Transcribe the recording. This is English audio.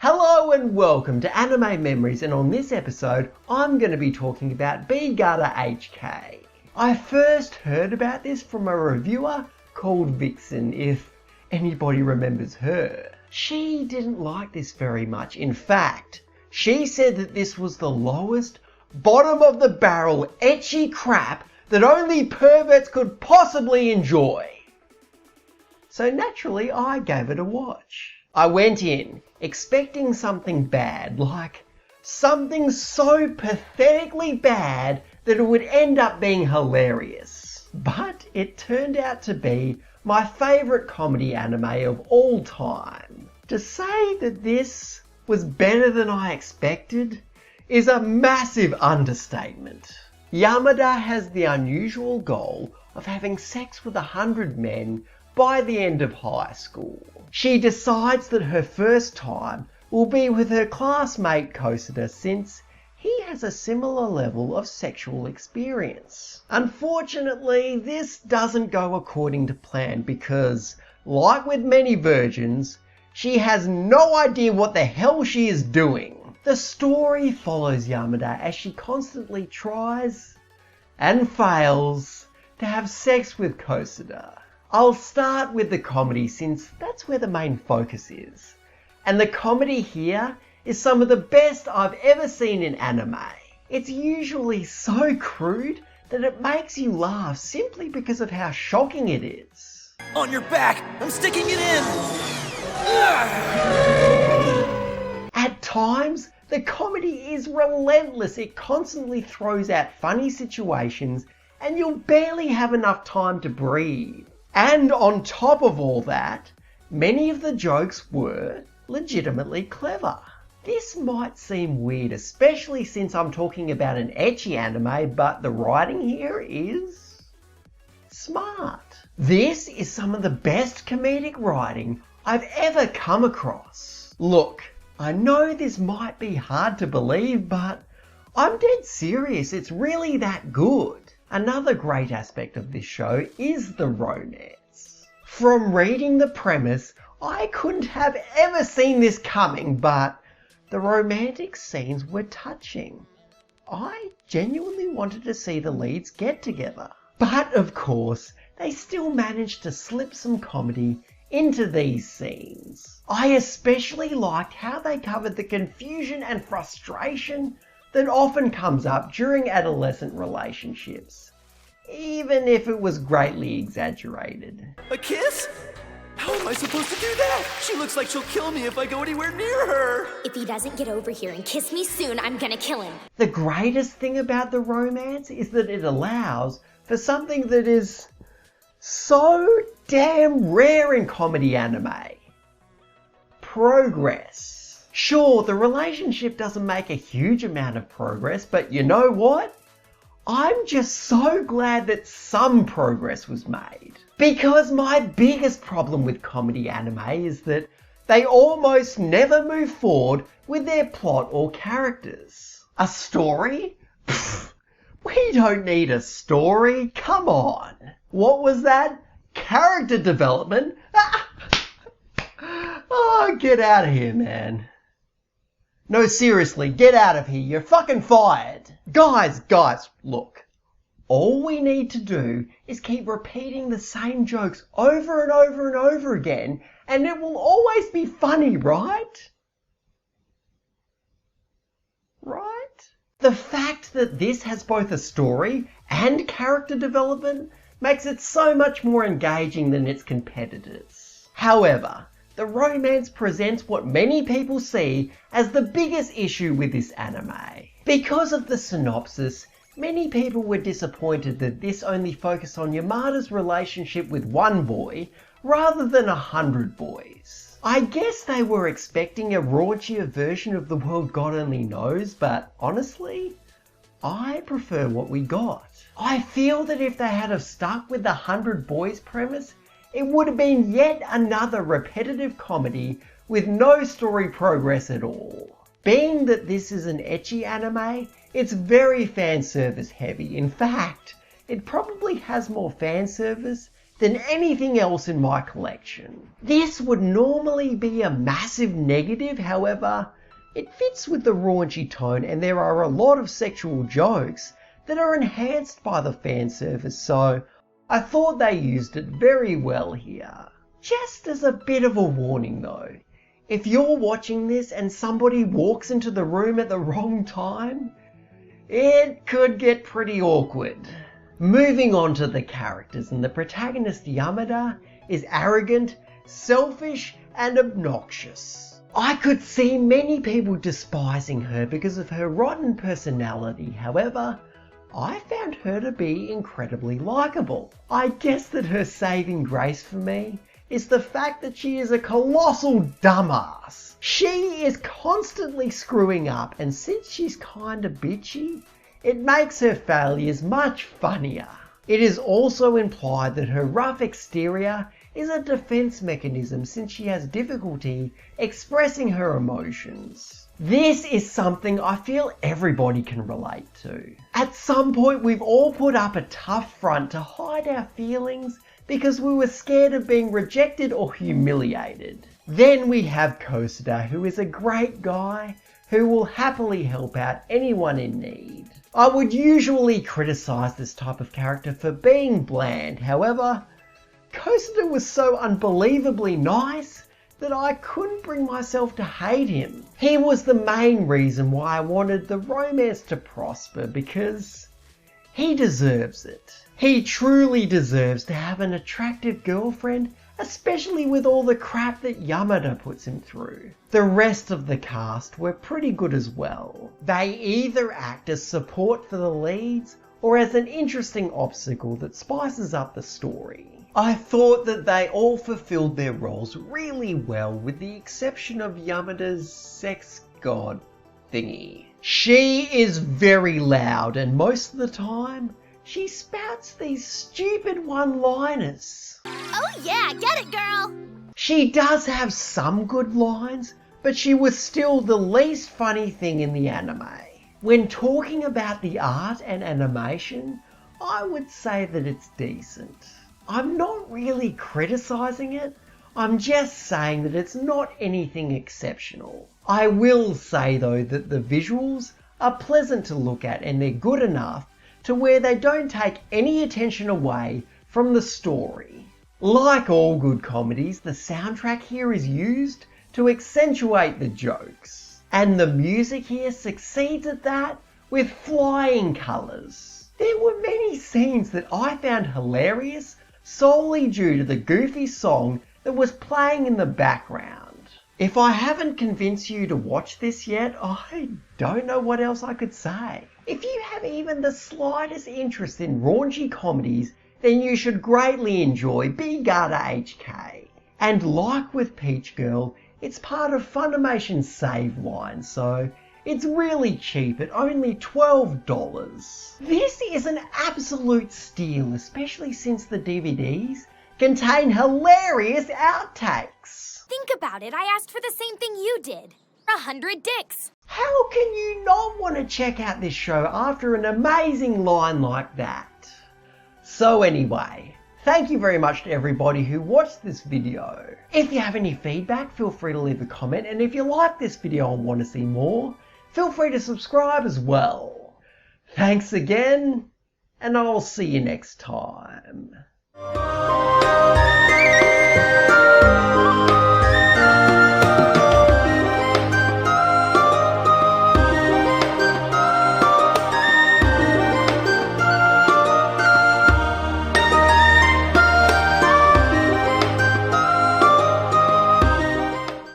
Hello and welcome to Anime Memories, and on this episode I'm going to be talking about Gata H Kei. I first heard about this from a reviewer called Vixen, if anybody remembers her. She didn't like this very much. In fact, she said that this was the lowest, bottom of the barrel ecchi crap that only perverts could possibly enjoy. So naturally I gave it a watch. I went in expecting something bad, like something so pathetically bad that it would end up being hilarious. But it turned out to be my favourite comedy anime of all time. To say that this was better than I expected is a massive understatement. Yamada has the unusual goal of having sex with 100 men by the end of high school. She decides that her first time will be with her classmate Kosada, since he has a similar level of sexual experience. Unfortunately, this doesn't go according to plan because, like with many virgins, she has no idea what the hell she is doing. The story follows Yamada as she constantly tries and fails to have sex with Kosada. I'll start with the comedy since that's where the main focus is. And the comedy here is some of the best I've ever seen in anime. It's usually so crude that it makes you laugh simply because of how shocking it is. On your back! I'm sticking it in! At times, the comedy is relentless. It constantly throws out funny situations and you'll barely have enough time to breathe. And on top of all that, many of the jokes were legitimately clever. This might seem weird, especially since I'm talking about an ecchi anime, but the writing here is smart. This is some of the best comedic writing I've ever come across. Look, I know this might be hard to believe, but I'm dead serious. It's really that good. Another great aspect of this show is the romance. From reading the premise, I couldn't have ever seen this coming, but the romantic scenes were touching. I genuinely wanted to see the leads get together. But of course, they still managed to slip some comedy into these scenes. I especially liked how they covered the confusion and frustration that often comes up during adolescent relationships, even if it was greatly exaggerated. A kiss? How am I supposed to do that? She looks like she'll kill me if I go anywhere near her. If he doesn't get over here and kiss me soon, I'm gonna kill him. The greatest thing about the romance is that it allows for something that is so damn rare in comedy anime. Progress. Sure, the relationship doesn't make a huge amount of progress, but you know what? I'm just so glad that some progress was made. Because my biggest problem with comedy anime is that they almost never move forward with their plot or characters. A story? Pfft, we don't need a story, come on. What was that? Character development? Oh, get out of here, man. No, seriously, get out of here. You're fucking fired. Guys, look. All we need to do is keep repeating the same jokes over and over and over again, and it will always be funny, right? Right? The fact that this has both a story and character development makes it so much more engaging than its competitors. However, the romance presents what many people see as the biggest issue with this anime. Because of the synopsis, many people were disappointed that this only focused on Yamada's relationship with one boy rather than 100 boys. I guess they were expecting a raunchier version of The World God Only Knows, but honestly, I prefer what we got. I feel that if they had have stuck with the 100 boys premise, it would have been yet another repetitive comedy with no story progress at all. Being that this is an ecchi anime, it's very fan service heavy. In fact, it probably has more fan service than anything else in my collection. This would normally be a massive negative, however, it fits with the raunchy tone and there are a lot of sexual jokes that are enhanced by the fan service, so I thought they used it very well here. Just as a bit of a warning though, if you're watching this and somebody walks into the room at the wrong time, it could get pretty awkward. Moving on to the characters, and the protagonist Yamada is arrogant, selfish and obnoxious. I could see many people despising her because of her rotten personality, however, I found her to be incredibly likeable. I guess that her saving grace for me is the fact that she is a colossal dumbass. She is constantly screwing up, and since she's kinda bitchy, it makes her failures much funnier. It is also implied that her rough exterior is a defense mechanism since she has difficulty expressing her emotions. This is something I feel everybody can relate to. At some point we've all put up a tough front to hide our feelings because we were scared of being rejected or humiliated. Then we have Kosada, who is a great guy who will happily help out anyone in need. I would usually criticize this type of character for being bland, however, Kosada was so unbelievably nice that I couldn't bring myself to hate him. He was the main reason why I wanted the romance to prosper, because he deserves it. He truly deserves to have an attractive girlfriend, especially with all the crap that Yamada puts him through. The rest of the cast were pretty good as well. They either act as support for the leads or as an interesting obstacle that spices up the story. I thought that they all fulfilled their roles really well with the exception of Yamada's sex god thingy. She is very loud and most of the time she spouts these stupid one-liners. Oh yeah, get it, girl! She does have some good lines, but she was still the least funny thing in the anime. When talking about the art and animation, I would say that it's decent. I'm not really criticizing it, I'm just saying that it's not anything exceptional. I will say though that the visuals are pleasant to look at and they're good enough to where they don't take any attention away from the story. Like all good comedies, the soundtrack here is used to accentuate the jokes. And the music here succeeds at that with flying colours. There were many scenes that I found hilarious solely due to the goofy song that was playing in the background. If I haven't convinced you to watch this yet, I don't know what else I could say. If you have even the slightest interest in raunchy comedies, then you should greatly enjoy Gata H Kei. And like with Peach Girl, it's part of Funimation's save line, so it's really cheap at only $12. This is an absolute steal, especially since the DVDs contain hilarious outtakes. Think about it, I asked for the same thing you did. 100 dicks. How can you not want to check out this show after an amazing line like that? So anyway, thank you very much to everybody who watched this video. If you have any feedback, feel free to leave a comment, and if you like this video and want to see more, feel free to subscribe as well. Thanks again, and I'll see you next time.